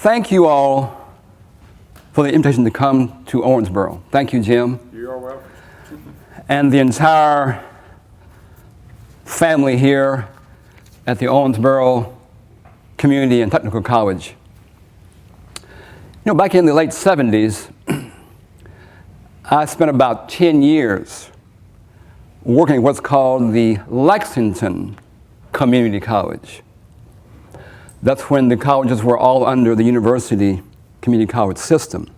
Thank you all for the invitation to come to Owensboro. Thank you, Jim. You're welcome. And the entire family here at the Owensboro Community and Technical College. You know, back in the late 70s, I spent about 10 years working at what's called the Lexington Community College. That's when the colleges were all under the university community college system.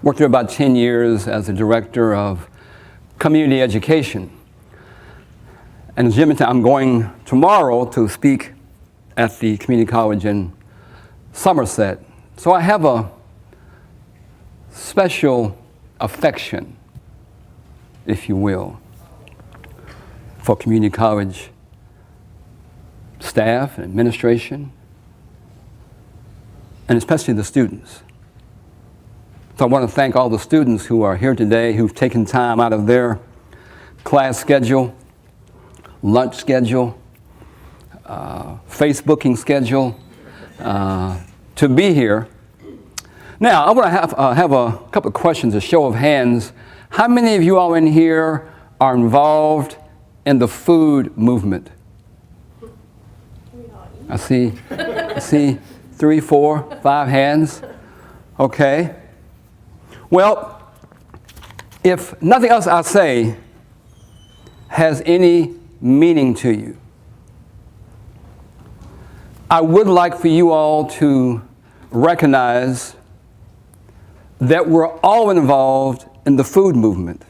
Worked there about 10 years as the director of community education. And as Jim mentioned, I'm going tomorrow to speak at the community college in Somerset. So I have a special affection, if you will, for community college staff and administration, and especially the students. So I want to thank all the students who are here today, who've taken time out of their class schedule, lunch schedule, Facebooking schedule, to be here. Now, I want to have a couple of questions, a show of hands. How many of you all in here are involved in the food movement? I see 3, 4, 5 hands. Okay. Well, if nothing else I say has any meaning to you, I would like for you all to recognize that we're all involved in the food movement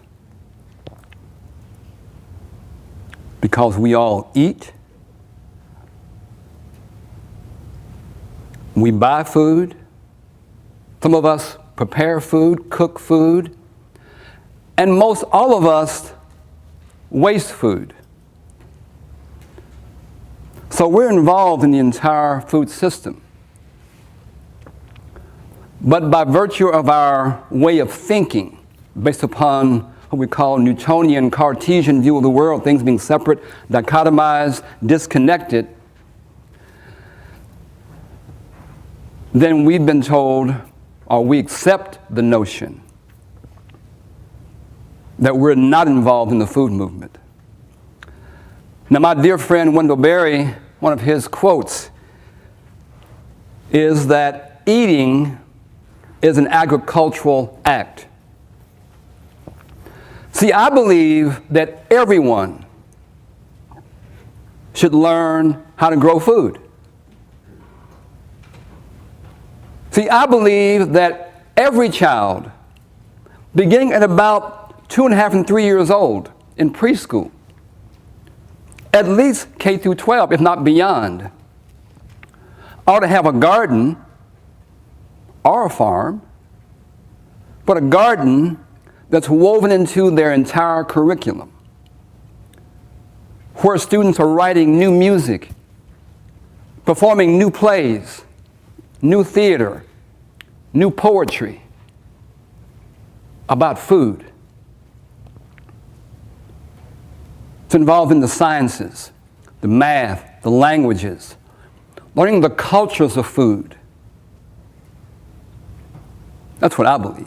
because we all eat, we buy food, some of us prepare food, cook food, and most all of us waste food. So we're involved in the entire food system. But by virtue of our way of thinking, based upon what we call Newtonian Cartesian view of the world, things being separate, dichotomized, disconnected, then we've been told, or we accept the notion that we're not involved in the food movement. Now, my dear friend Wendell Berry, one of his quotes is that eating is an agricultural act. See, I believe that everyone should learn how to grow food. See, I believe that every child, beginning at about 2.5 and 3 years old in preschool, at least K through 12, if not beyond, ought to have a garden or a farm, but a garden that's woven into their entire curriculum, where students are writing new music, performing new plays, new theater, new poetry about food. It's involved in the sciences, the math, the languages, learning the cultures of food. That's what I believe.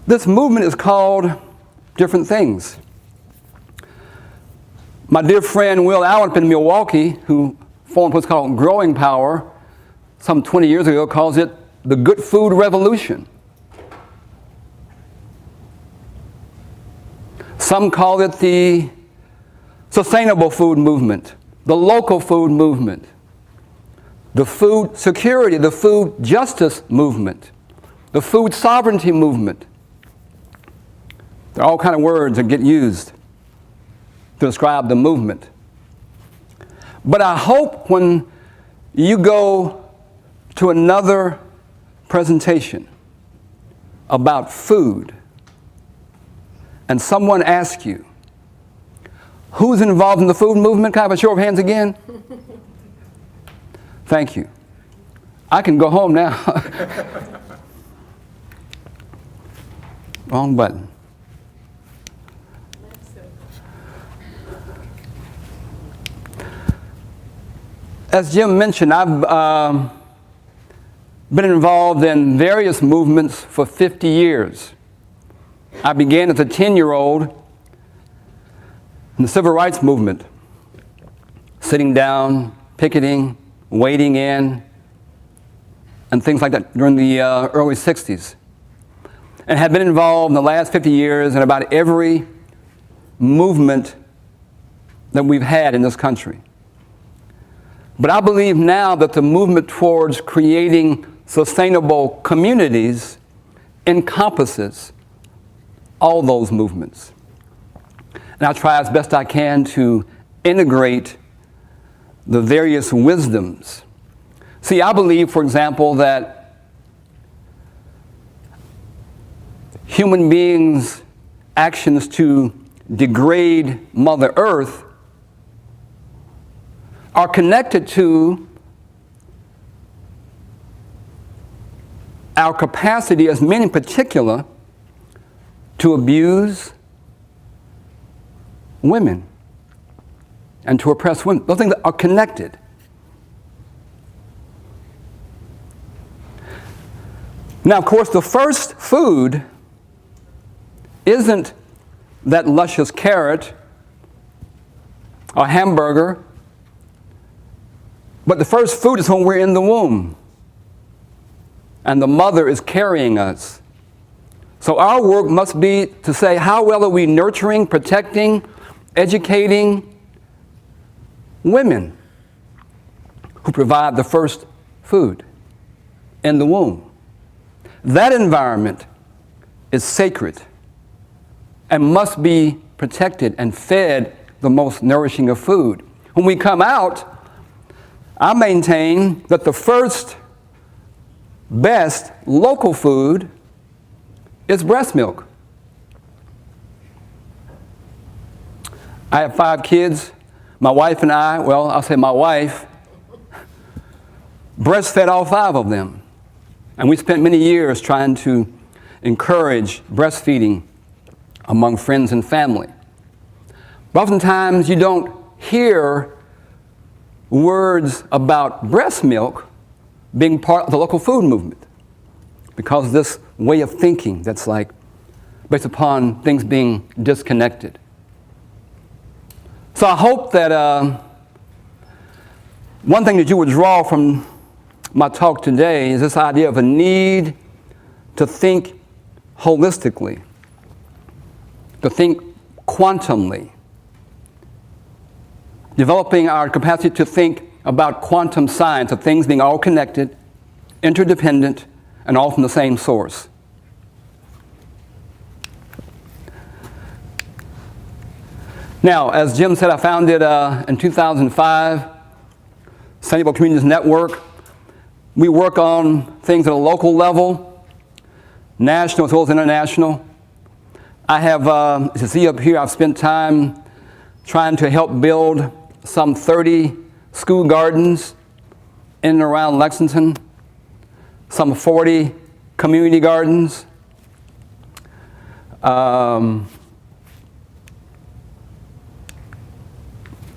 This movement is called different things. My dear friend Will Allen in Milwaukee, who formed what's called Growing Power some 20 years ago, calls it the Good Food Revolution. Some call it the sustainable food movement, the local food movement, the food security, the food justice movement, the food sovereignty movement. There are all kinds of words that get used to describe the movement. But I hope when you go to another presentation about food and someone asks you, who's involved in the food movement? Can I have a show of hands again? Thank you. I can go home now. Wrong button. As Jim mentioned, I've been involved in various movements for 50 years. I began as a 10-year-old in the civil rights movement, sitting down, picketing, wading in, and things like that during the early 60s. And have been involved in the last 50 years in about every movement that we've had in this country. But I believe now that the movement towards creating sustainable communities encompasses all those movements. And I try as best I can to integrate the various wisdoms. See, I believe, for example, that human beings' actions to degrade Mother Earth are connected to our capacity as men in particular to abuse women and to oppress women. Those things are connected. Now, of course, the first food isn't that luscious carrot or hamburger, but the first food is when we're in the womb and the mother is carrying us. So our work must be to say, how well are we nurturing, protecting, educating women who provide the first food in the womb? That environment is sacred and must be protected and fed the most nourishing of food. When we come out, I maintain that the first best local food is breast milk. I have 5 kids. My wife and I, well, I'll say my wife, breastfed all 5 of them. And we spent many years trying to encourage breastfeeding among friends and family. But oftentimes you don't hear words about breast milk being part of the local food movement because of this way of thinking that's like based upon things being disconnected. So I hope that one thing that you would draw from my talk today is this idea of a need to think holistically, to think quantumly, developing our capacity to think about quantum science, of things being all connected, interdependent, and all from the same source. Now, as Jim said, I founded in 2005 Sustainable Communities Network. We work on things at a local level, national as well as international. I have, as you see up here, I've spent time trying to help build some 30 school gardens in and around Lexington, some 40 community gardens.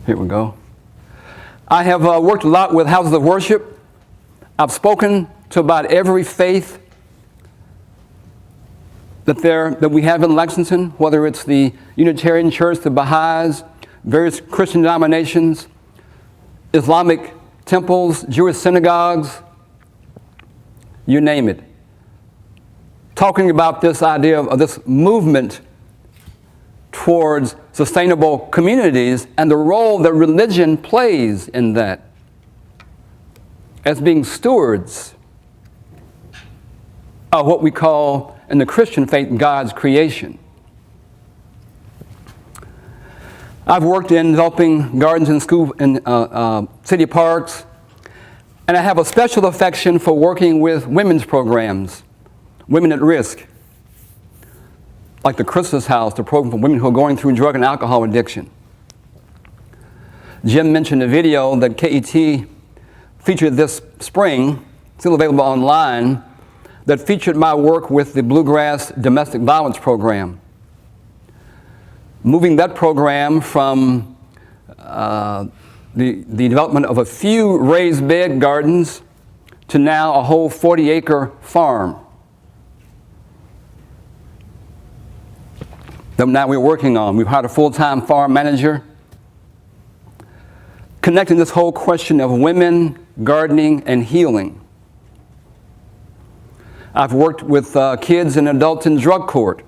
Here we go. I have worked a lot with houses of worship. I've spoken to about every faith that we have in Lexington, whether it's the Unitarian Church, the Baha'is, various Christian denominations, Islamic temples, Jewish synagogues, you name it. Talking about this idea of this movement towards sustainable communities and the role that religion plays in that as being stewards of what we call in the Christian faith God's creation. I've worked in developing gardens in school in city parks, and I have a special affection for working with women's programs, women at risk, like the Christus House, the program for women who are going through drug and alcohol addiction. Jim mentioned a video that KET featured this spring, still available online, that featured my work with the Bluegrass Domestic Violence Program. Moving that program from the development of a few raised bed gardens to now a whole 40-acre farm that now we're working on. We've hired a full-time farm manager, connecting this whole question of women, gardening, and healing. I've worked with kids and adults in drug court.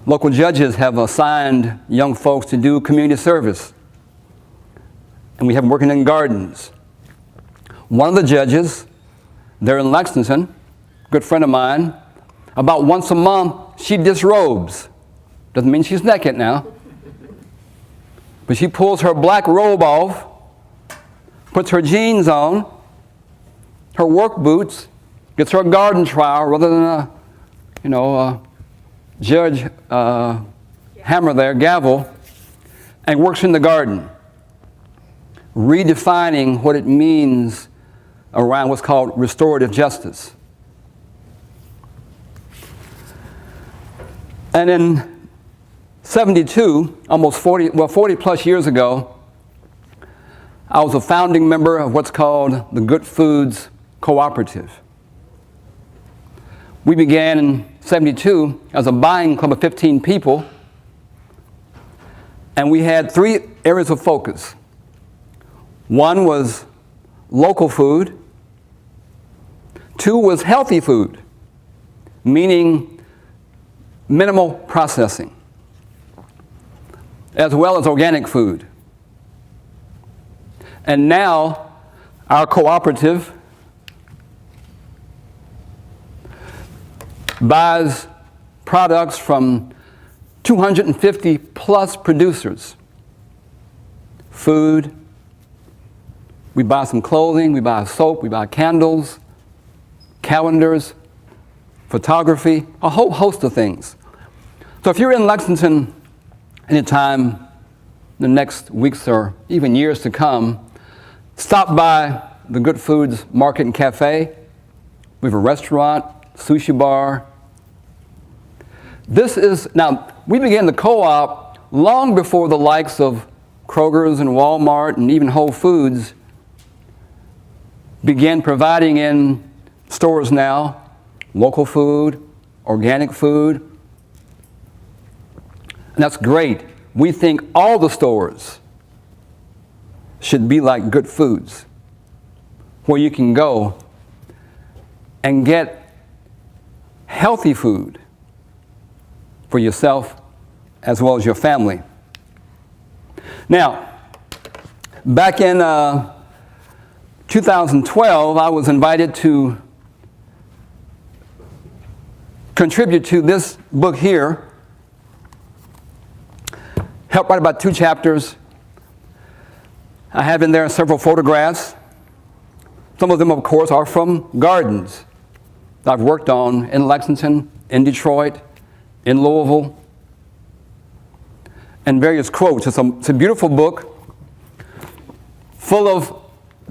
Local judges have assigned young folks to do community service. And we have them working in gardens. One of the judges, they're in Lexington, a good friend of mine, about once a month, she disrobes. Doesn't mean she's naked now. But she pulls her black robe off, puts her jeans on, her work boots, gets her garden trowel rather than a judge hammer there, gavel, and works in the garden, redefining what it means around what's called restorative justice. And in 72, almost 40 plus years ago, I was a founding member of what's called the Good Foods Cooperative. We began in 72 as a buying club of 15 people, and we had 3 areas of focus. One was local food. 2 was healthy food, meaning minimal processing, as well as organic food. And now our cooperative buys products from 250 plus producers. Food, we buy some clothing, we buy soap, we buy candles, calendars, photography, a whole host of things. So if you're in Lexington anytime in the next weeks or even years to come, stop by the Good Foods Market and Cafe. We have a restaurant, sushi bar. Now, we began the co-op long before the likes of Kroger's and Walmart and even Whole Foods began providing in stores now local food, organic food. And that's great. We think all the stores should be like Good Foods, where you can go and get healthy food for yourself as well as your family. Now, back in 2012, I was invited to contribute to this book here, help write about 2 chapters. I have in there several photographs. Some of them, of course, are from gardens that I've worked on in Lexington, in Detroit, in Louisville, and various quotes. It's a beautiful book full of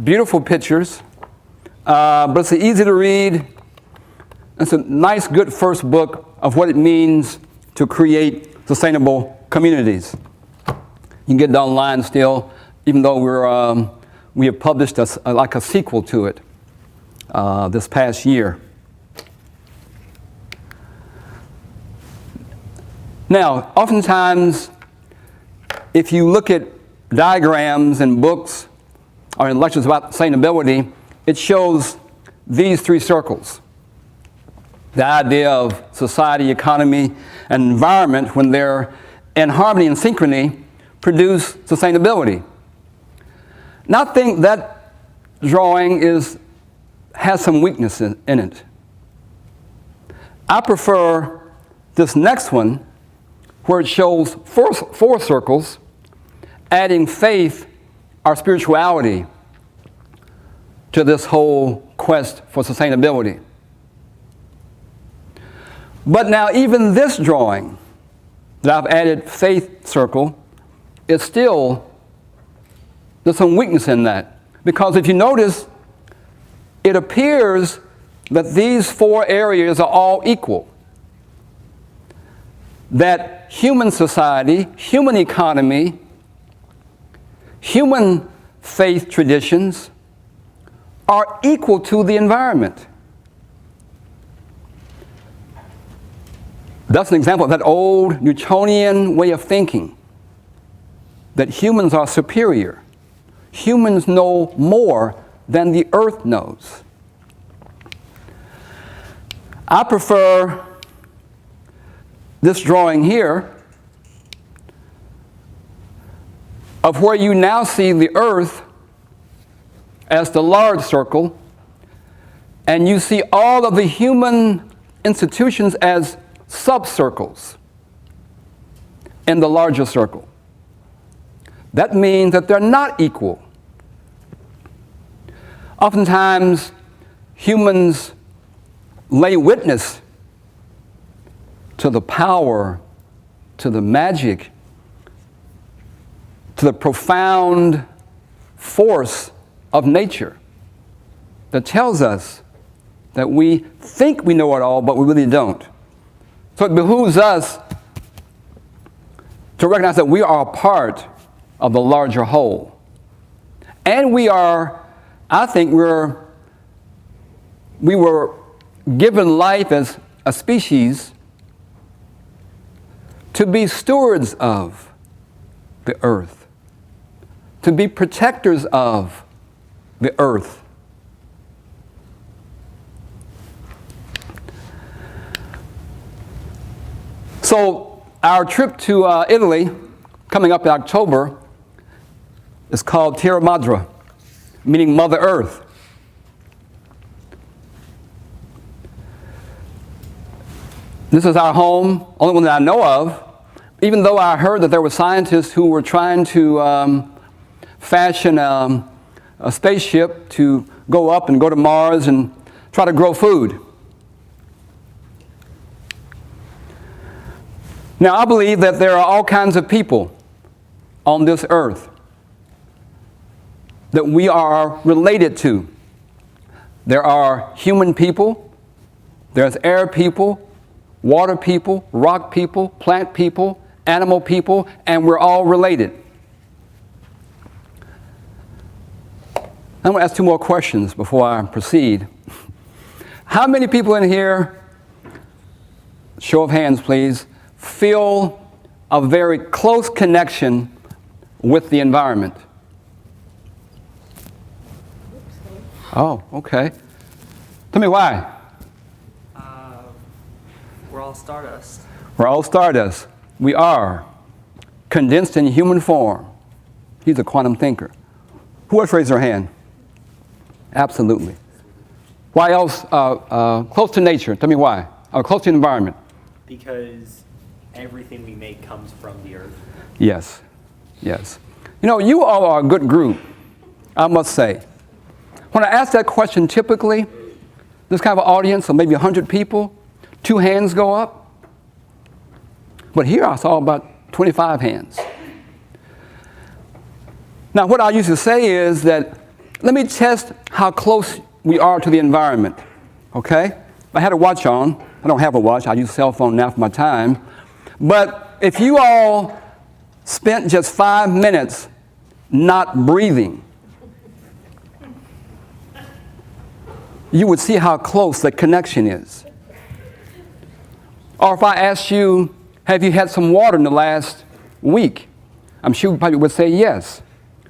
beautiful pictures, but it's easy to read. It's a nice, good first book of what it means to create sustainable communities. You can get it online still, even though we have published like a sequel to it this past year. Now, oftentimes, if you look at diagrams in books or in lectures about sustainability, it shows these 3 circles. The idea of society, economy, and environment, when they're in harmony and synchrony, produce sustainability. Now I think that drawing has some weakness in it. I prefer this next one, where it shows 4 circles, adding faith or spirituality to this whole quest for sustainability. But now even this drawing that I've added faith circle, there's some weakness in that. Because if you notice, it appears that these 4 areas are all equal. That human society, human economy, human faith traditions are equal to the environment. That's an example of that old Newtonian way of thinking, that humans are superior. Humans know more than the earth knows. I prefer this drawing here of where you now see the earth as the large circle, and you see all of the human institutions as subcircles in the larger circle. That means that they're not equal. Oftentimes, humans lay witness to the power, to the magic, to the profound force of nature that tells us that we think we know it all, but we really don't. So it behooves us to recognize that we are a part of the larger whole. And we are, I think we were given life as a species to be stewards of the earth, to be protectors of the earth. So our trip to Italy, coming up in October, is called Terra Madre, meaning Mother Earth. This is our home, only one that I know of, even though I heard that there were scientists who were trying to fashion a spaceship to go up and go to Mars and try to grow food. Now, I believe that there are all kinds of people on this earth that we are related to. There are human people, there's air people, water people, rock people, plant people, animal people, and we're all related. I'm going to ask two more questions before I proceed. How many people in here, show of hands please, feel a very close connection with the environment? Oh, okay. Tell me why. We're all stardust. We're all stardust. We are condensed in human form. He's a quantum thinker. Who else raised their hand? Absolutely. Why else? Close to nature. Tell me why. Or close to the environment. Because everything we make comes from the earth. Yes. Yes. You know, you all are a good group, I must say. When I ask that question, typically, this kind of audience of maybe 100 people, 2 hands go up. But here I saw about 25 hands. Now, what I used to say is that, let me test how close we are to the environment, okay? If I had a watch on, I don't have a watch, I use a cell phone now for my time. But if you all spent just 5 minutes not breathing, you would see how close the connection is. Or if I asked you, have you had some water in the last week? I'm sure you probably would say yes.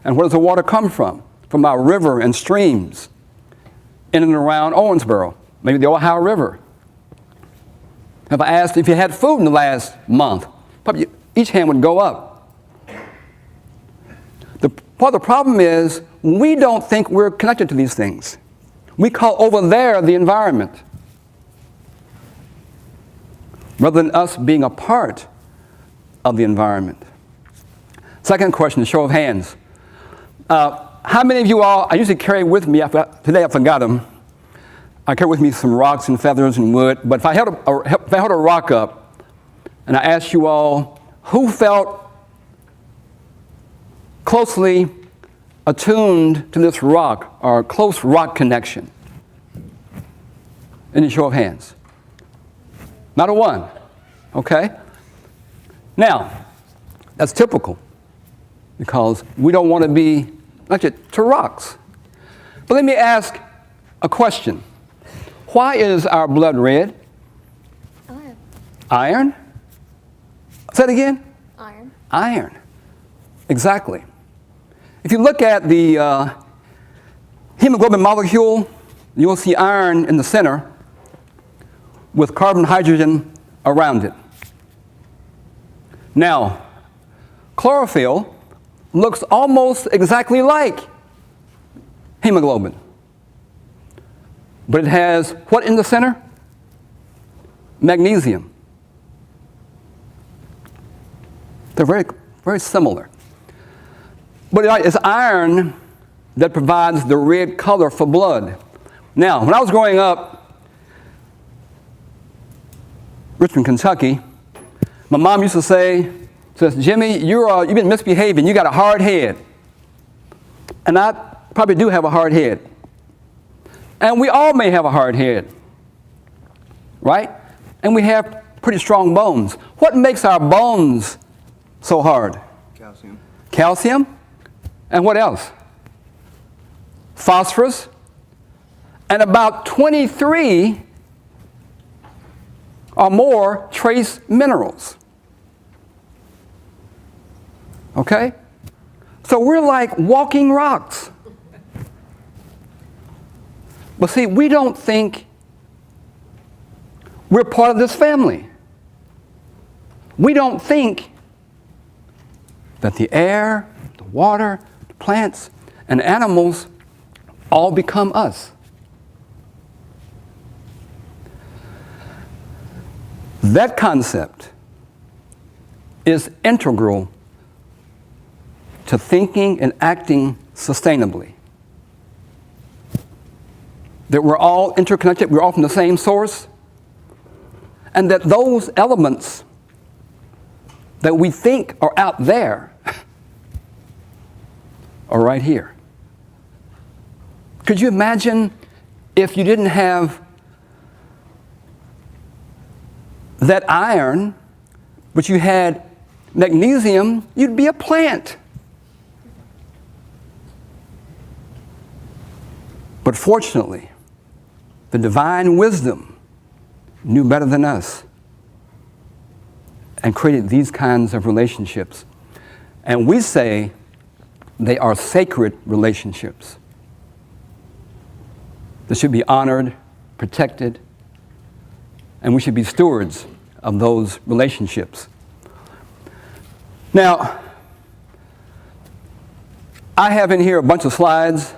And where does the water come from? From our river and streams in and around Owensboro, maybe the Ohio River. If I asked if you had food in the last month, probably each hand would go up. Part of the problem is we don't think we're connected to these things. We call over there the environment, rather than us being a part of the environment. Second question, show of hands. How many of you all, I usually carry with me, today I forgot them, I carry with me some rocks and feathers and wood, but if I held a rock up and I asked you all, who felt closely attuned to this rock, or a close rock connection? Any show of hands? Not a one, okay? Now, that's typical. because we don't want to be subject to rocks. But let me ask a question. Why is our blood red? Iron. Iron? Say it again? Iron. Iron. Exactly. If you look at the hemoglobin molecule, you will see iron in the center with carbon hydrogen around it. Now, chlorophyll looks almost exactly like hemoglobin. But it has what in the center? Magnesium. They're very, very similar. But it's iron that provides the red color for blood. Now, when I was growing up, Richmond, Kentucky, my mom used to say, Jimmy, you've been misbehaving. You got a hard head. And I probably do have a hard head. And we all may have a hard head, right? And we have pretty strong bones. What makes our bones so hard? Calcium. Calcium. And what else? Phosphorus. And about 23 or more trace minerals. Okay? So we're like walking rocks. But see, we don't think we're part of this family. We don't think that the air, the water, the plants, and animals all become us. That concept is integral to thinking and acting sustainably. That we're all interconnected, we're all from the same source, and that those elements that we think are out there are right here. Could you imagine if you didn't have that iron, but you had magnesium, you'd be a plant. But fortunately, the divine wisdom knew better than us and created these kinds of relationships. And we say they are sacred relationships that should be honored, protected, and we should be stewards of those relationships. Now, I have in here a bunch of slides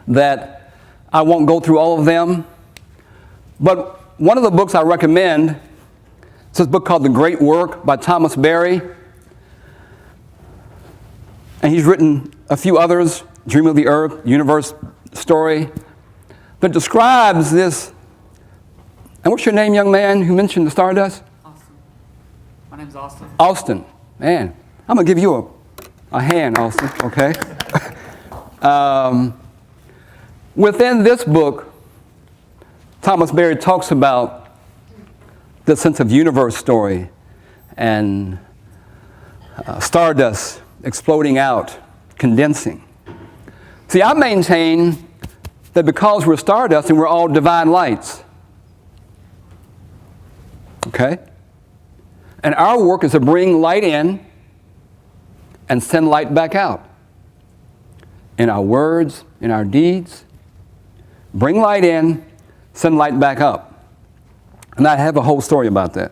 that I won't go through all of them, but one of the books I recommend is this book called The Great Work by Thomas Berry. And he's written a few others, Dream of the Earth, Universe Story, that describes this. And what's your name, young man, who mentioned the stardust? Austin. My name's Austin. Austin. Man, I'm going to give you a hand, Austin, okay? Within this book, Thomas Berry talks about the sense of universe story and stardust exploding out, condensing. See, I maintain that because we're stardust and we're all divine lights, okay? And our work is to bring light in and send light back out. In our words, in our deeds, bring light in, send light back up. And I have a whole story about that.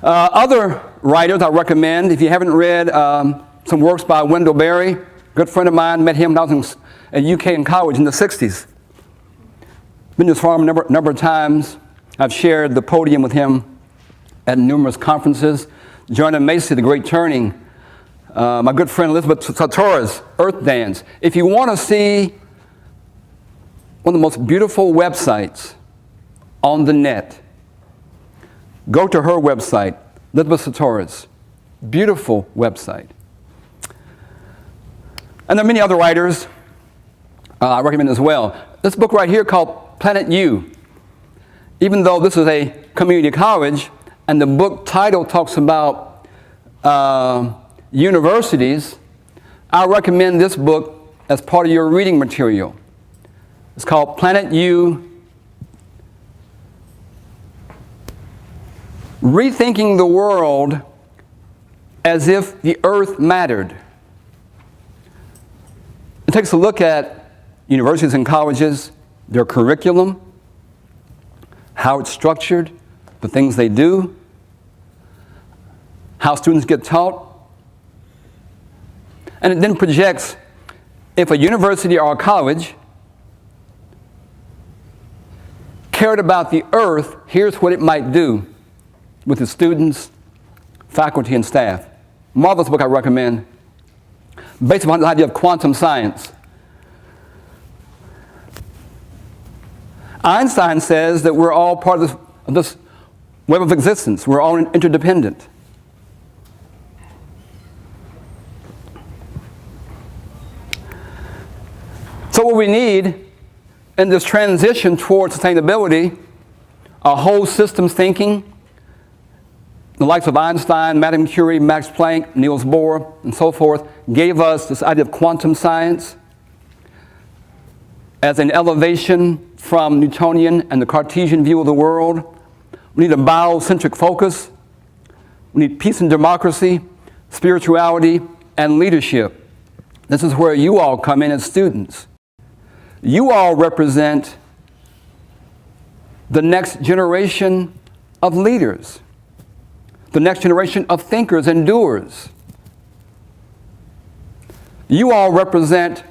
Other writers I recommend, if you haven't read some works by Wendell Berry, good friend of mine, met him when I was at UK in college in the 60s. Been to his farm a number of times. I've shared the podium with him at numerous conferences. Joanna Macy, The Great Turning. My good friend Elizabeth Sartorius, Earth Dance. If you want to see one of the most beautiful websites on the net, go to her website, Elizabeth Sartorius. Beautiful website. And there are many other writers I recommend as well. This book right here called Planet U. Even though this is a community college, and the book title talks about universities, I recommend this book as part of your reading material. It's called Planet U, Rethinking the World as If the Earth Mattered. It takes a look at universities and colleges, their curriculum, how it's structured, the things they do, how students get taught, and it then projects if a university or a college cared about the earth, here's what it might do with its students, faculty, and staff. Marvelous book I recommend, based upon the idea of quantum science. Einstein says that we're all part of this web of existence. We're all interdependent. So what we need in this transition towards sustainability are whole systems thinking. The likes of Einstein, Madame Curie, Max Planck, Niels Bohr, and so forth gave us this idea of quantum science as an elevation from Newtonian and the Cartesian view of the world. We need a biocentric focus. We need peace and democracy, spirituality, and leadership. This is where you all come in as students. You all represent the next generation of leaders, the next generation of thinkers and doers. You all represent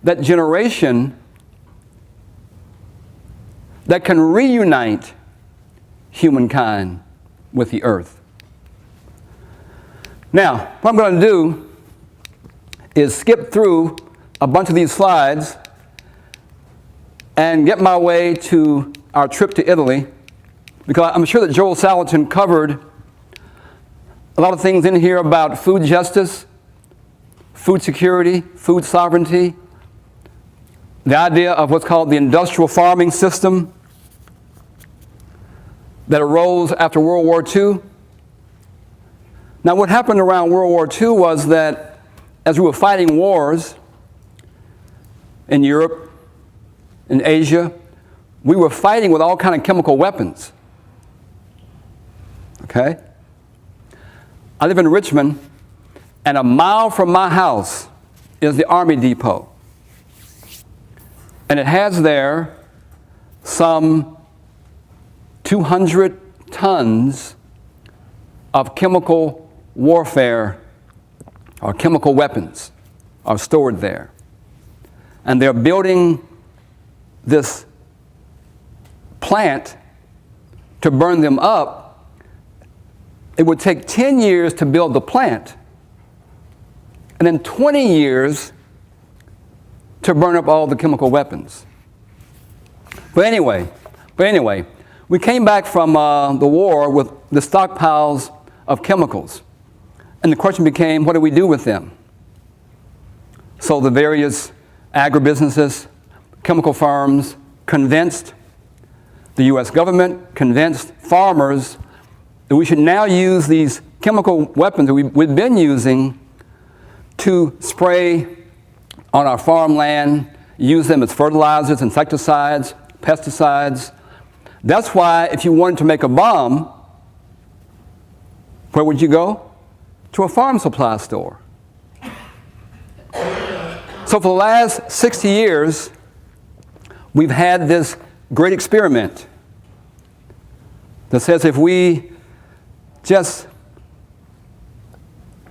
that generation that can reunite humankind with the earth. Now, what I'm going to do is skip through a bunch of these slides and get my way to our trip to Italy, because I'm sure that Joel Salatin covered a lot of things in here about food justice, food security, food sovereignty, the idea of what's called the industrial farming system that arose after World War II. Now, what happened around World War II was that as we were fighting wars in Europe, in Asia, we were fighting with all kinds of chemical weapons. Okay? I live in Richmond, and a mile from my house is the Army Depot. And it has there some 200 tons of chemical warfare or chemical weapons are stored there. And they're building this plant to burn them up. It would take 10 years to build the plant, and then 20 years to burn up all the chemical weapons. But anyway, we came back from the war with the stockpiles of chemicals. And the question became, what do we do with them? So the various agribusinesses, chemical firms convinced the U.S. government, convinced farmers that we should now use these chemical weapons that we've been using to spray on our farmland, use them as fertilizers, insecticides, pesticides. That's why if you wanted to make a bomb, where would you go? To a farm supply store. So for the last 60 years, we've had this great experiment that says if we just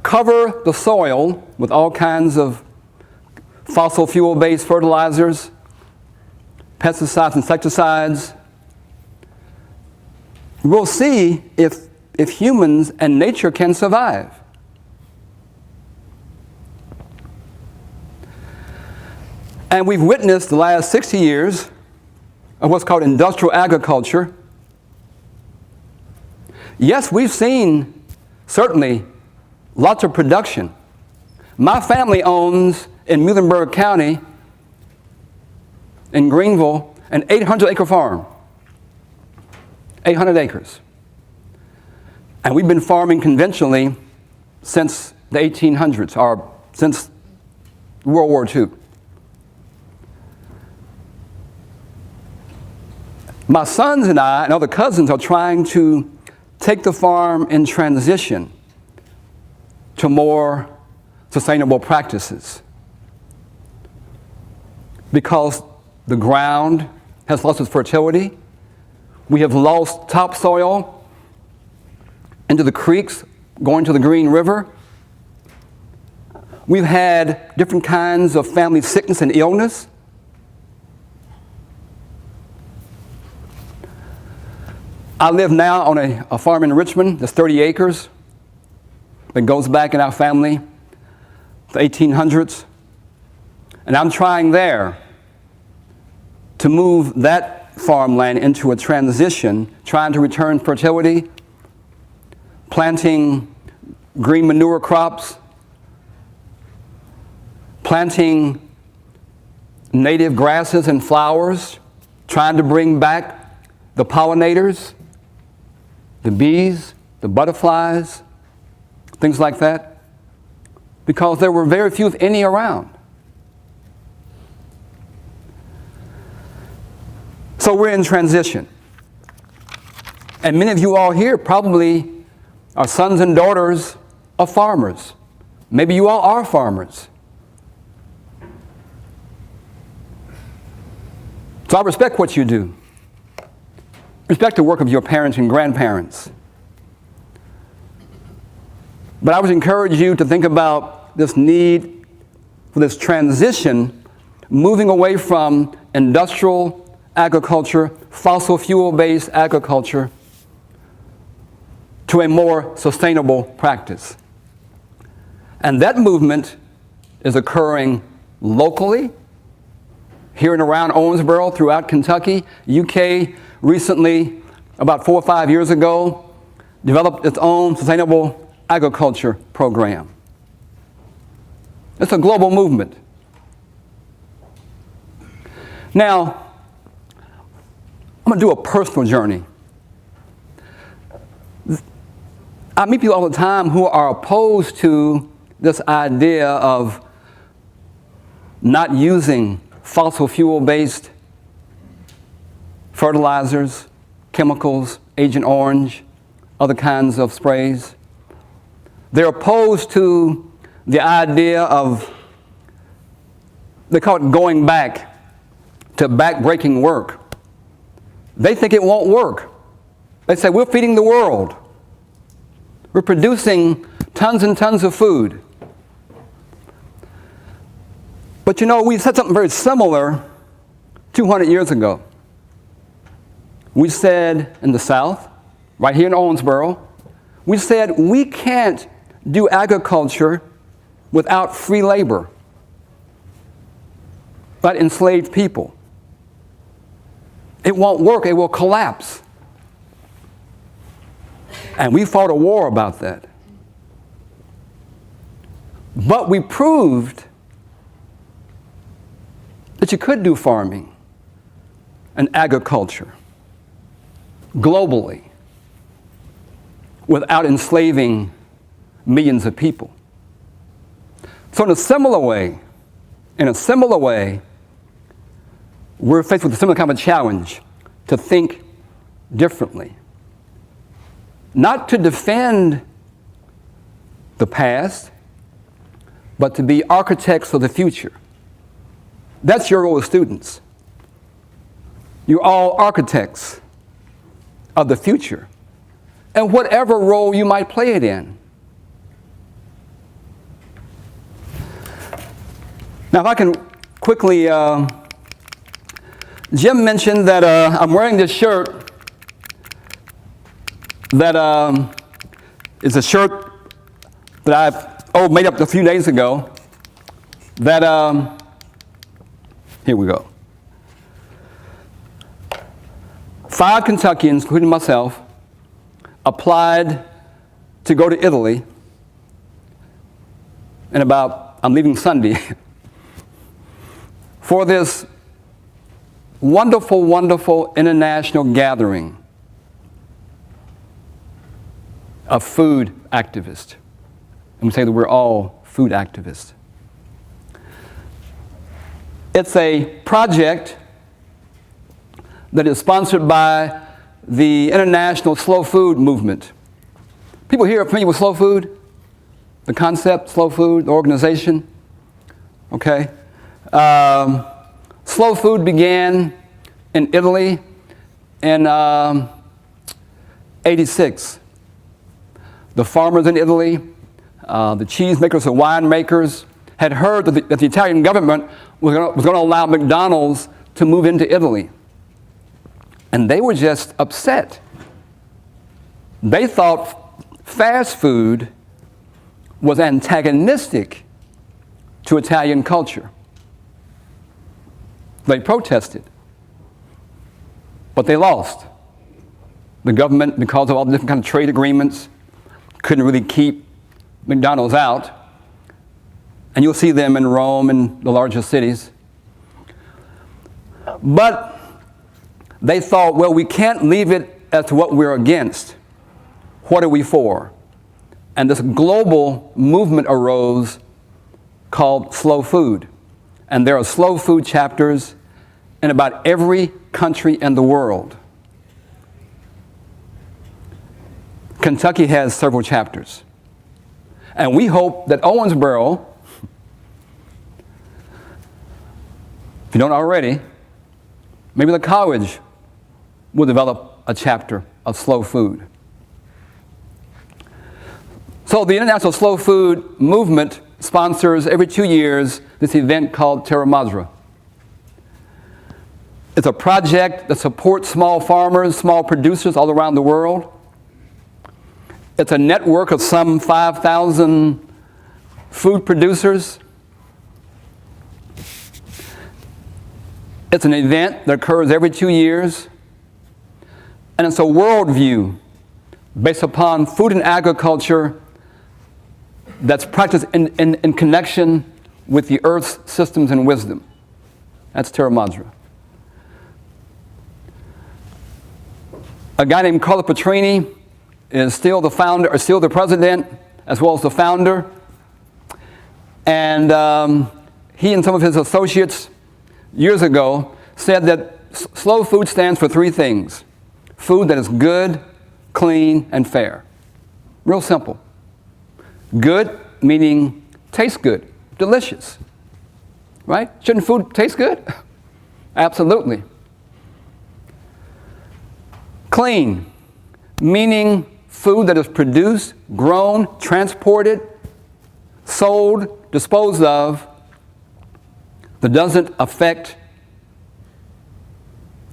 cover the soil with all kinds of fossil fuel-based fertilizers, pesticides, insecticides, we'll see if humans and nature can survive. And we've witnessed the last 60 years of what's called industrial agriculture. Yes, we've seen, certainly, lots of production. My family owns, in Muhlenberg County, in Greenville, an 800-acre farm. 800 acres. And we've been farming conventionally since the 1800s, or since World War II. My sons and I and other cousins are trying to take the farm in transition to more sustainable practices, because the ground has lost its fertility. We have lost topsoil into the creeks going to the Green River. We've had different kinds of family sickness and illness. I live now on a farm in Richmond that's 30 acres that goes back in our family, the 1800s. And I'm trying there to move that farmland into a transition, trying to return fertility, planting green manure crops, planting native grasses and flowers, trying to bring back the pollinators, the bees, the butterflies, things like that, because there were very few, if any, around. So we're in transition. And many of you all here probably are sons and daughters of farmers. Maybe you all are farmers. So I respect what you do. Respect the work of your parents and grandparents. But I would encourage you to think about this need for this transition, moving away from industrial agriculture, fossil fuel-based agriculture, to a more sustainable practice. And that movement is occurring locally, here and around Owensboro, throughout Kentucky. UK recently, about 4 or 5 years ago, developed its own sustainable agriculture program. It's a global movement. Now, I'm going to do a personal journey. I meet people all the time who are opposed to this idea of not using fossil fuel-based fertilizers, chemicals, Agent Orange, other kinds of sprays. They're opposed to the idea of, they call it going back to back-breaking work. They think it won't work. They say, we're feeding the world. We're producing tons and tons of food. But you know, we said something very similar 200 years ago. We said in the South, right here in Owensboro, we said we can't do agriculture without free labor, but enslaved people. It won't work, it will collapse. And we fought a war about that. But we proved that you could do farming and agriculture globally without enslaving millions of people. So in a similar way, we're faced with a similar kind of challenge to think differently. Not to defend the past, but to be architects of the future. That's your role as students. You're all architects of the future, and whatever role you might play it in. Now, if I can quickly, Jim mentioned that I'm wearing this shirt that is a shirt that I've made up a few days ago. That here we go. 5 Kentuckians, including myself, applied to go to Italy, and I'm leaving Sunday, for this wonderful, wonderful international gathering of food activists. and we say that we're all food activists. It's a project that is sponsored by the International Slow Food Movement. People here are familiar with slow food? The concept, slow food, the organization? Okay. Slow food began in Italy in 86. The farmers in Italy, the cheesemakers and winemakers had heard that the Italian government was going to allow McDonald's to move into Italy. And they were just upset. They thought fast food was antagonistic to Italian culture. They protested, but they lost. The government, because of all the different kind of trade agreements, couldn't really keep McDonald's out. And you'll see them in Rome and the larger cities. But they thought, well, we can't leave it as to what we're against. What are we for? And this global movement arose called slow food. And there are slow food chapters in about every country in the world. Kentucky has several chapters. And we hope that Owensboro, if you don't already, maybe the college will develop a chapter of slow food. So the International Slow Food Movement sponsors every 2 years this event called Terra Madre. It's a project that supports small farmers, small producers all around the world. It's a network of some 5,000 food producers. It's an event that occurs every 2 years. And it's a worldview based upon food and agriculture that's practiced in connection with the earth's systems and wisdom. That's Terra Madre. A guy named Carlo Petrini is still the founder, or still the president, as well as the founder. And he and some of his associates years ago said that slow food stands for three things: food that is good, clean, and fair. Real simple. Good meaning tastes good, delicious, right? Shouldn't food taste good? Absolutely. Clean meaning food that is produced, grown, transported, sold, disposed of, that doesn't affect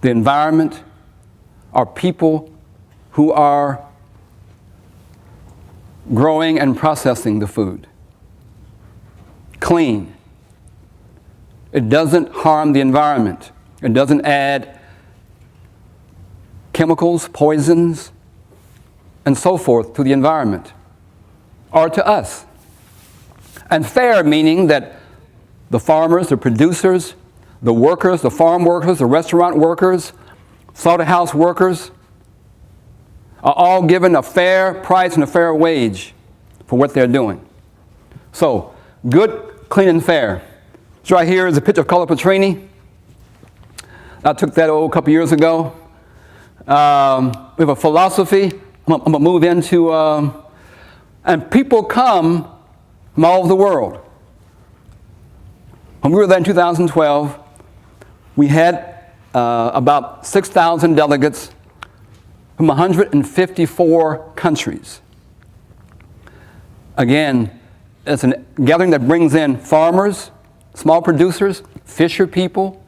the environment or people who are growing and processing the food. Clean. It doesn't harm the environment. It doesn't add chemicals, poisons, and so forth to the environment or to us. And fair meaning that the farmers, the producers, the workers, the farm workers, the restaurant workers, slaughterhouse workers are all given a fair price and a fair wage for what they're doing. So, good, clean, and fair. This right here is a picture of Carlo Petrini. I took that a couple years ago. We have a philosophy I'm going to move into, and people come from all over the world. When we were there in 2012, we had about 6,000 delegates from 154 countries. Again, it's a gathering that brings in farmers, small producers, fisher people.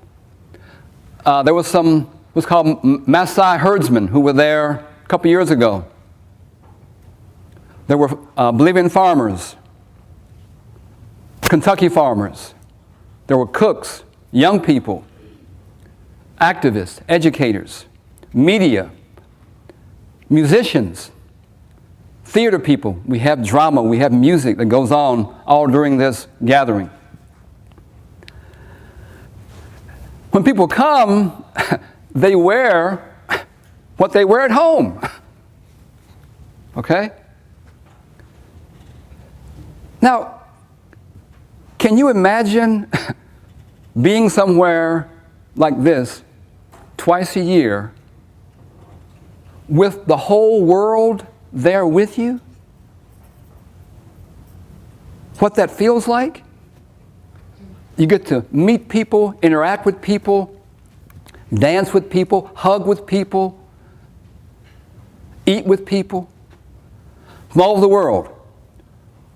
There was some what's called Maasai herdsmen who were there a couple years ago. There were Bolivian farmers, Kentucky farmers. There were cooks, young people, activists, educators, media, musicians, theater people. We have drama, we have music that goes on all during this gathering. When people come, they wear what they wear at home. Okay? Now, can you imagine being somewhere like this twice a year with the whole world there with you? What that feels like? You get to meet people, interact with people, dance with people, hug with people, eat with people from all over the world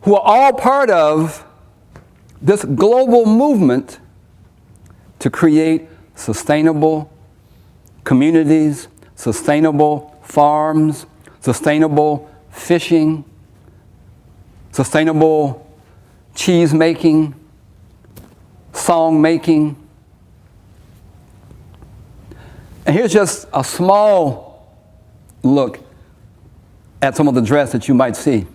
who are all part of this global movement to create sustainable communities, sustainable farms, sustainable fishing, sustainable cheese making, song making. And here's just a small look at some of the dress that you might see.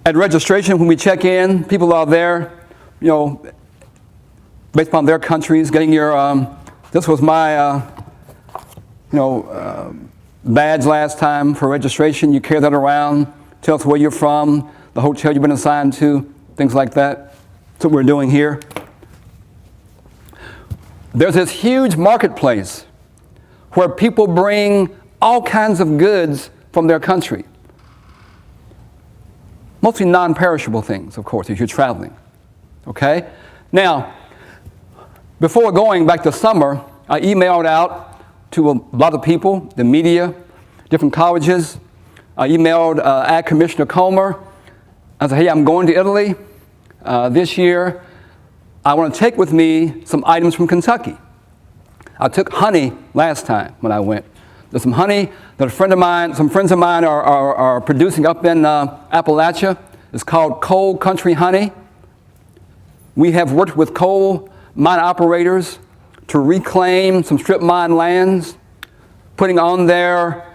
At registration, when we check in, people are there, based upon their countries, getting your, this was my, badge last time for registration. You carry that around, tell us where you're from, the hotel you've been assigned to, things like that. That's what we're doing here. There's this huge marketplace where people bring all kinds of goods from their country. Mostly non-perishable things, of course, if you're traveling. Okay? Now, before going back to summer, I emailed out to a lot of people, the media, different colleges. I emailed Ag Commissioner Comer. I said, hey, I'm going to Italy this year. I want to take with me some items from Kentucky. I took honey last time when I went. There's some honey that some friends of mine are producing up in Appalachia. It's called coal country honey. We have worked with coal mine operators to reclaim some strip mine lands, putting on there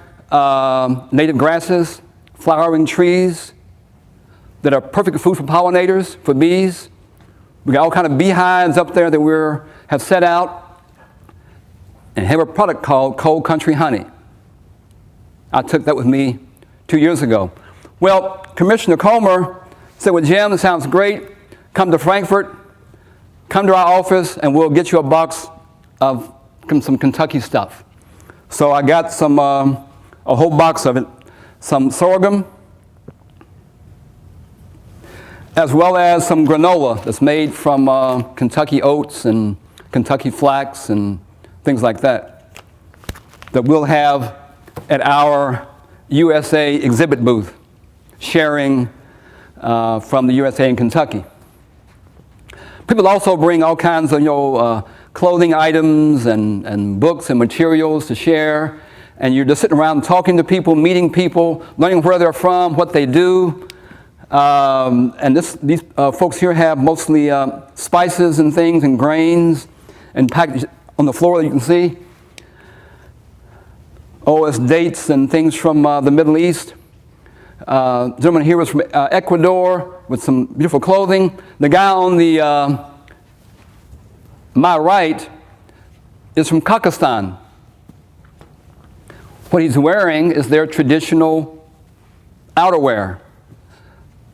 native grasses, flowering trees that are perfect food for pollinators, for bees. We got all kind of beehives up there that we have set out, and have a product called Coal Country Honey. I took that with me 2 years ago. Well, Commissioner Comer said, well, Jim, that sounds great. Come to Frankfurt, come to our office, and we'll get you a box of some Kentucky stuff. So I got a whole box of it, some sorghum, as well as some granola that's made from Kentucky oats and Kentucky flax and things like that we'll have at our USA exhibit booth, sharing from the USA in Kentucky. People also bring all kinds of clothing items and books and materials to share, and you're just sitting around talking to people, meeting people, learning where they're from, what they do. And these folks here have mostly spices and things and grains and packaged on the floor that you can see. Oh, it's dates and things from the Middle East. The gentleman here was from Ecuador with some beautiful clothing. The guy on my right is from Pakistan. What he's wearing is their traditional outerwear.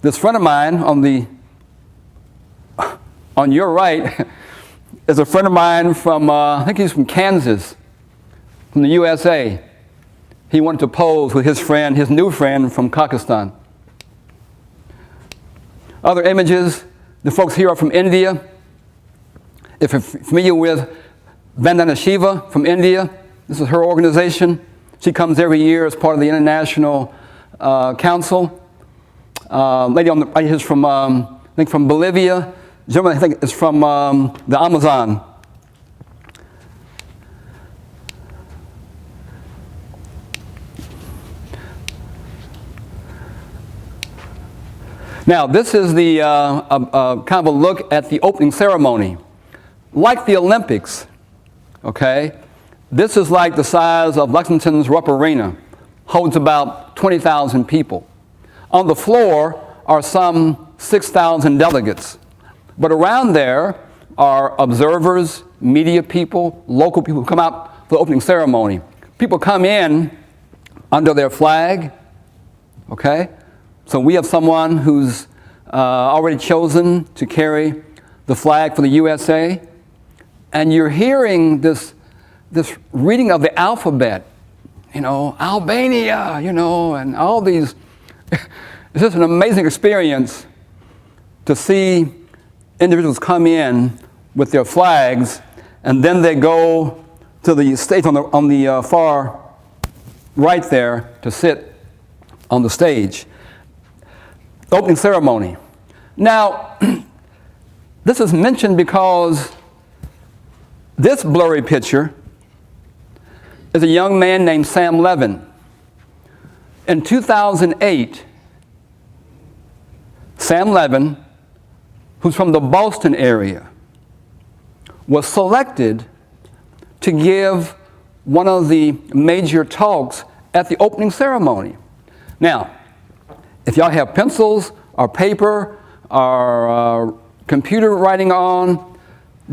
This friend of mine on your right is a friend of mine from, I think he's from Kansas, from the USA. He wanted to pose with his new friend from Pakistan. Other images, the folks here are from India. If you're familiar with Vandana Shiva from India, this is her organization. She comes every year as part of the International Council. Lady on the right is from, I think from Bolivia. Gentleman, I think, is from the Amazon. Now, this is the kind of a look at the opening ceremony. Like the Olympics, okay, this is like the size of Lexington's Rupp Arena, holds about 20,000 people. On the floor are some 6,000 delegates. But around there are observers, media people, local people who come out for the opening ceremony. People come in under their flag, okay? So we have someone who's already chosen to carry the flag for the USA, and you're hearing this reading of the alphabet, Albania, and all these. It's just an amazing experience to see individuals come in with their flags, and then they go to the stage on the far right there to sit on the stage. Opening ceremony. Now, this is mentioned because this blurry picture is a young man named Sam Levin. In 2008, Sam Levin, who's from the Boston area, was selected to give one of the major talks at the opening ceremony. Now, if y'all have pencils or paper or computer writing on,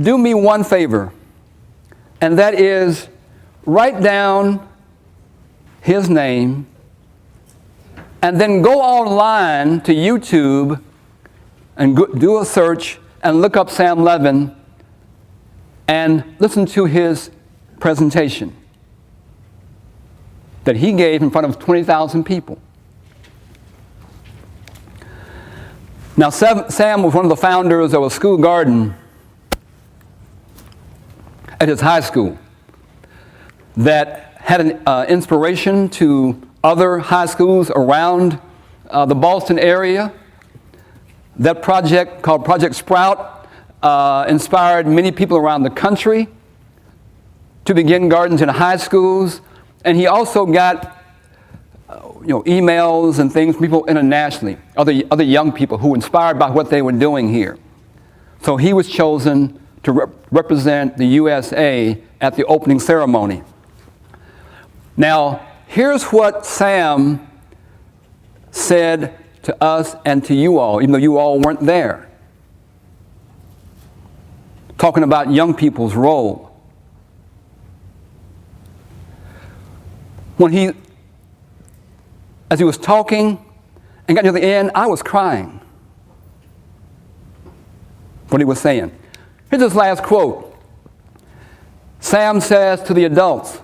do me one favor, and that is write down his name and then go online to YouTube and do a search and look up Sam Levin and listen to his presentation that he gave in front of 20,000 people. Now, Sam was one of the founders of a school garden at his high school that had an inspiration to other high schools around the Boston area. That project, called Project Sprout, inspired many people around the country to begin gardens in high schools. And he also got emails and things from people internationally, other young people who were inspired by what they were doing here. So he was chosen to represent the USA at the opening ceremony. Now, here's what Sam said to us and to you all, even though you all weren't there, talking about young people's role. As he was talking and got near the end, I was crying. What he was saying. Here's his last quote. Sam says to the adults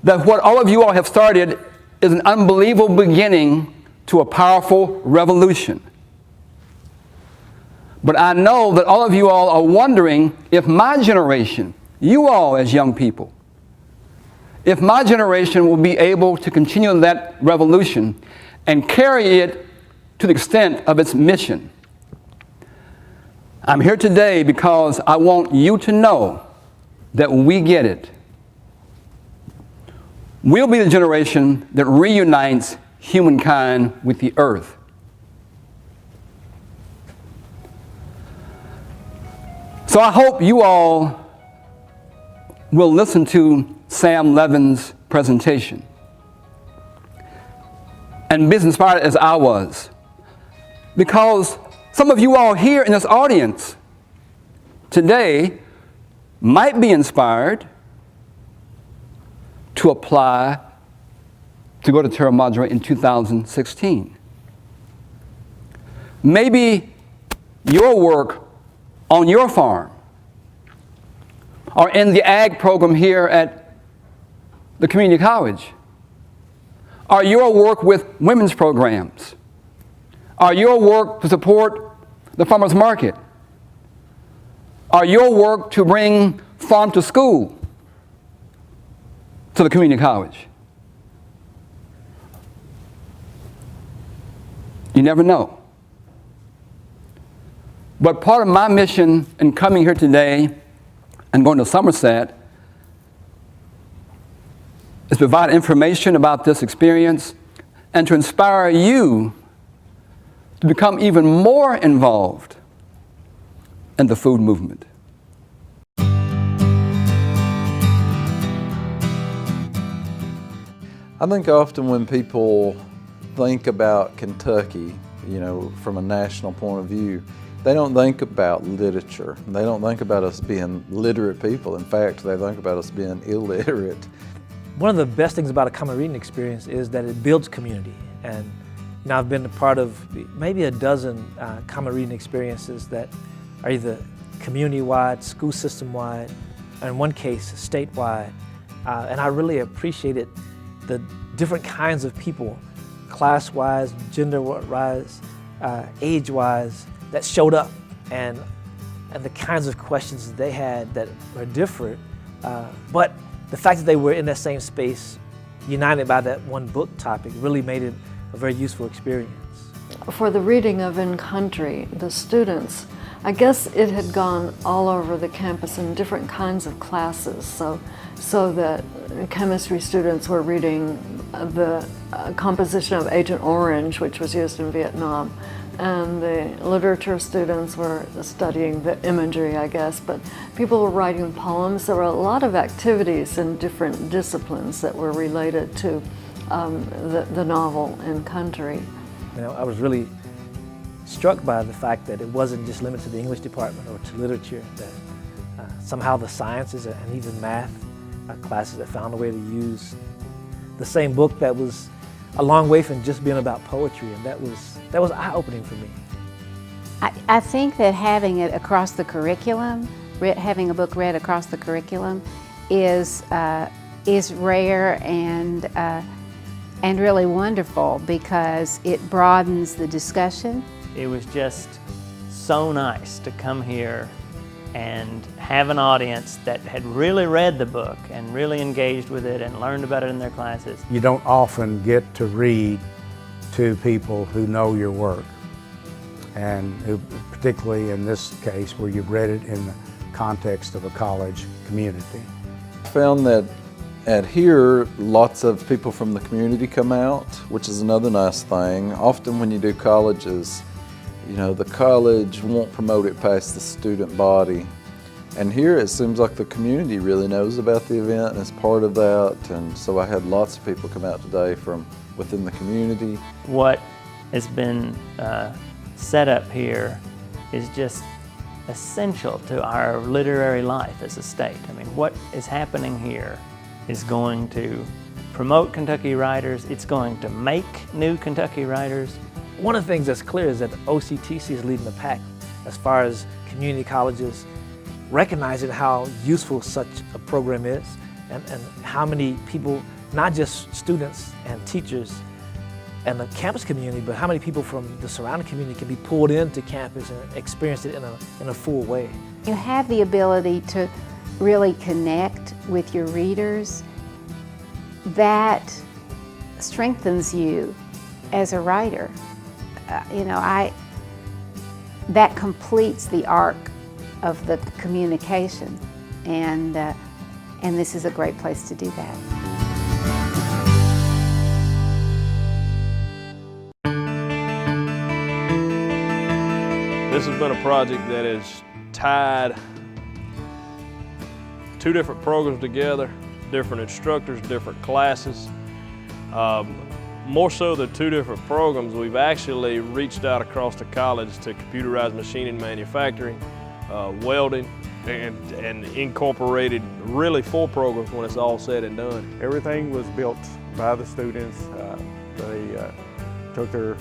that what all of you all have started is an unbelievable beginning to a powerful revolution. But I know that all of you all are wondering if my generation, you all as young people, if my generation will be able to continue that revolution and carry it to the extent of its mission. I'm here today because I want you to know that we get it. We'll be the generation that reunites humankind with the earth. So I hope you all will listen to Sam Levin's presentation and be as inspired as I was, because some of you all here in this audience today might be inspired to apply to go to Terra Madre in 2016. Maybe your work on your farm or in the ag program here at the community college, or your work with women's programs, or your work to support the farmers market, or your work to bring farm to school to the community college. You never know. But part of my mission in coming here today and going to Somerset is to provide information about this experience and to inspire you to become even more involved in the food movement. I think often when people think about Kentucky, from a national point of view, they don't think about literature. They don't think about us being literate people. In fact, they think about us being illiterate. One of the best things about a common reading experience is that it builds community. And You know, I've been a part of maybe a dozen common reading experiences that are either community-wide, school system-wide, or in one case, statewide. And I really appreciated the different kinds of people, class-wise, gender-wise, age-wise, that showed up, and the kinds of questions that they had that were different. But the fact that they were in that same space, united by that one book topic, really made it a very useful experience. For the reading of In Country, the students, I guess it had gone all over the campus in different kinds of classes, so that chemistry students were reading the composition of Agent Orange, which was used in Vietnam, and the literature students were studying the imagery, I guess, but people were writing poems. There were a lot of activities in different disciplines that were related to the novel In Country. You know, I was really struck by the fact that it wasn't just limited to the English department or to literature, that somehow the sciences and even math classes that found a way to use the same book that was a long way from just being about poetry, and that was eye-opening for me. I think that having it across the curriculum, having a book read across the curriculum, is rare and really wonderful because it broadens the discussion. It was just so nice to come here and have an audience that had really read the book and really engaged with it and learned about it in their classes. You don't often get to read to people who know your work, and who, particularly in this case where you've read it in the context of a college community. I found that at here, lots of people from the community come out, which is another nice thing. Often when you do colleges, you know, the college won't promote it past the student body. And here it seems like the community really knows about the event and is part of that. And so I had lots of people come out today from within the community. What has been set up here is just essential to our literary life as a state. I mean, what is happening here is going to promote Kentucky writers, it's going to make new Kentucky writers. One of the things that's clear is that OCTC is leading the pack as far as community colleges recognizing how useful such a program is, and how many people, not just students and teachers and the campus community, but how many people from the surrounding community can be pulled into campus and experience it in a full way. You have the ability to really connect with your readers. That strengthens you as a writer. You know, that completes the arc of the communication, and this is a great place to do that. This has been a project that has tied two different programs together, different instructors, different classes. More so than two different programs, we've actually reached out across the college to computerized machining, manufacturing, welding, and incorporated really 4 programs when it's all said and done. Everything was built by the students. They took their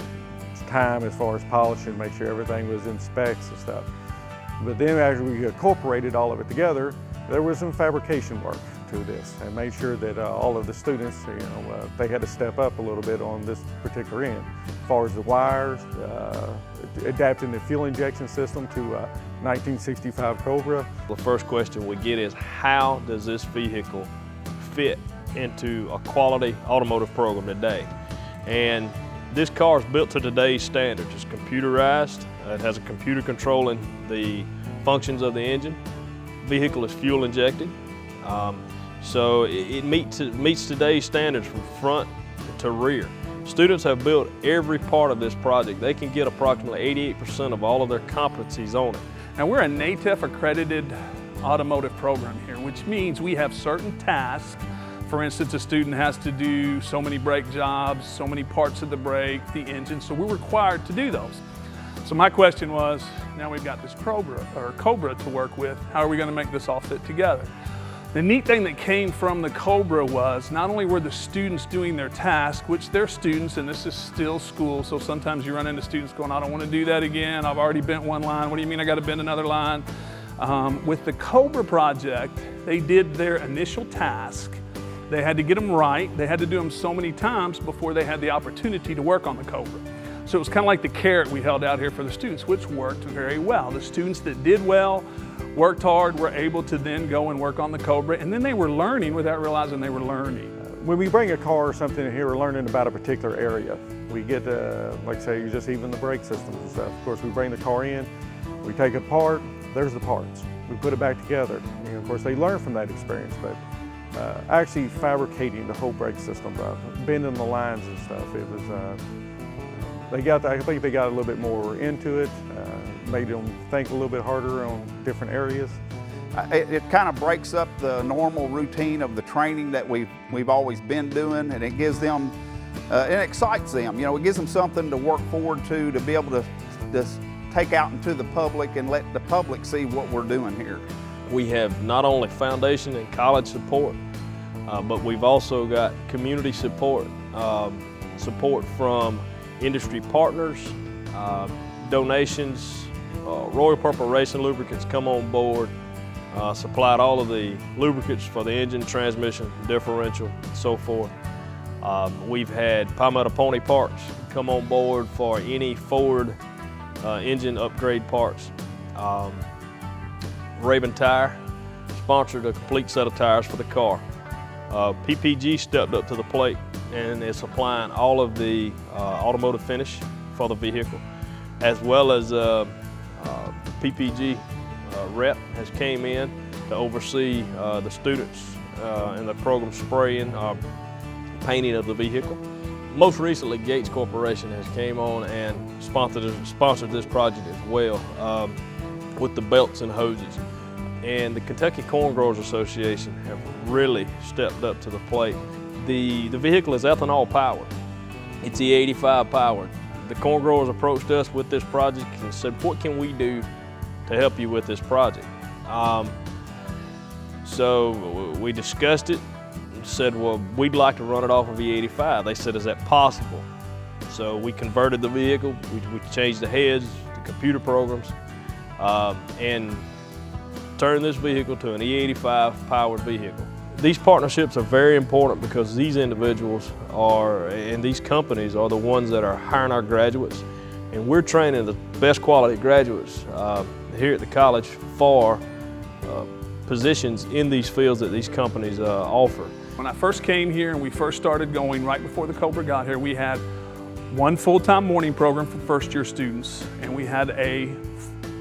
time as far as polishing, make sure everything was in specs and stuff. But then as we incorporated all of it together, there was some fabrication work to this, and made sure that all of the students, you know, they had to step up a little bit on this particular end. As far as the wires, adapting the fuel injection system to 1965 Cobra. The first question we get is, how does this vehicle fit into a quality automotive program today? And this car is built to today's standards. It's computerized. It has a computer controlling the functions of the engine. The vehicle is fuel injected. So it meets today's standards from front to rear. Students have built every part of this project. They can get approximately 88% of all of their competencies on it. Now, we're a NATEF accredited automotive program here, which means we have certain tasks. For instance, a student has to do so many brake jobs, so many parts of the brake, the engine, so we're required to do those. So my question was, now we've got this Cobra to work with, how are we going to make this all fit together? The neat thing that came from the Cobra was not only were the students doing their task, which they're students and this is still school, so sometimes you run into students going, I don't want to do that again, I've already bent one line, what do you mean I got to bend another line? With the Cobra project, they did their initial task. They had to get them right. They had to do them so many times before they had the opportunity to work on the Cobra. So it was kind of like the carrot we held out here for the students, which worked very well. The students that did well, worked hard, were able to then go and work on the Cobra, and then they were learning without realizing they were learning. When we bring a car or something in here, we're learning about a particular area. We get, like say, just even the brake systems and stuff. Of course, we bring the car in, we take it apart, there's the parts. We put it back together. You know, of course, they learn from that experience, but actually fabricating the whole brake system, bending the lines and stuff, it was, I think they got a little bit more into it, made them think a little bit harder on different areas. It kind of breaks up the normal routine of the training that we've always been doing, and it gives them, it excites them. You know, it gives them something to work forward to be able to take out into the public and let the public see what we're doing here. We have not only foundation and college support, but we've also got community support, support from industry partners, donations. Royal Purple Racing Lubricants come on board, supplied all of the lubricants for the engine, transmission, differential, and so forth. We've had Palmetto Pony Parts come on board for any Ford engine upgrade parts. Raven Tire sponsored a complete set of tires for the car. PPG stepped up to the plate and is supplying all of the automotive finish for the vehicle, as well as PPG rep has came in to oversee the students and the program spraying, painting of the vehicle. Most recently, Gates Corporation has came on and sponsored this project as well with the belts and hoses. And the Kentucky Corn Growers Association have really stepped up to the plate. The vehicle is ethanol powered. It's E85 powered. The corn growers approached us with this project and said, what can we do to help you with this project? So we discussed it and said, well, we'd like to run it off of E85. They said, is that possible? So we converted the vehicle, we changed the heads, the computer programs, and turned this vehicle to an E85 powered vehicle. These partnerships are very important because these individuals and these companies are the ones that are hiring our graduates, and we're training the best quality graduates here at the college for positions in these fields that these companies offer. When I first came here and we first started going right before the Cobra got here, we had one full-time morning program for first-year students, and we had a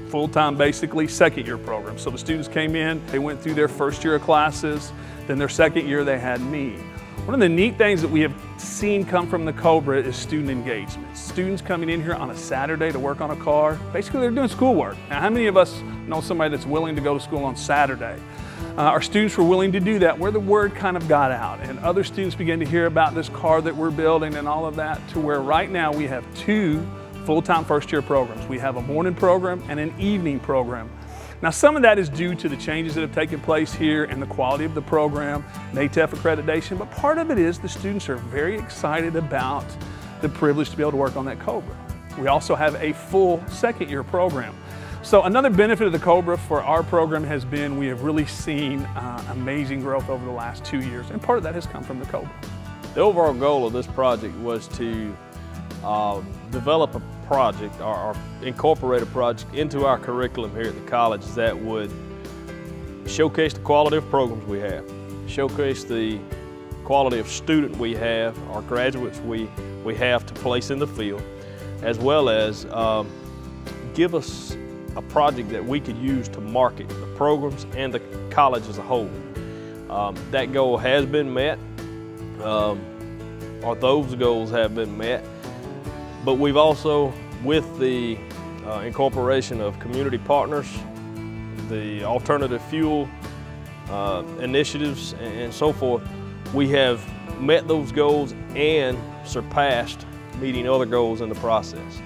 full-time, basically, second-year program. So the students came in, they went through their first year of classes, then their second year they had me. One of the neat things that we have seen come from the Cobra is student engagement. Students coming in here on a Saturday to work on a car, basically they're doing schoolwork. Now, how many of us know somebody that's willing to go to school on Saturday? Our students were willing to do that, where the word kind of got out, and other students began to hear about this car that we're building and all of that, to where right now we have two full-time first-year programs. We have a morning program and an evening program. Now, some of that is due to the changes that have taken place here and the quality of the program, NATEF accreditation, but part of it is the students are very excited about the privilege to be able to work on that Cobra. We also have a full second-year program. So another benefit of the Cobra for our program has been we have really seen amazing growth over the last 2 years, and part of that has come from the Cobra. The overall goal of this project was to develop a project or incorporate a project into our curriculum here at the college that would showcase the quality of programs we have, showcase the quality of student we have, our graduates we have to place in the field, as well as give us a project that we could use to market the programs and the college as a whole. That goal has been met, or those goals have been met, but we've also, with the incorporation of community partners, the alternative fuel initiatives and so forth, we have met those goals and surpassed meeting other goals in the process.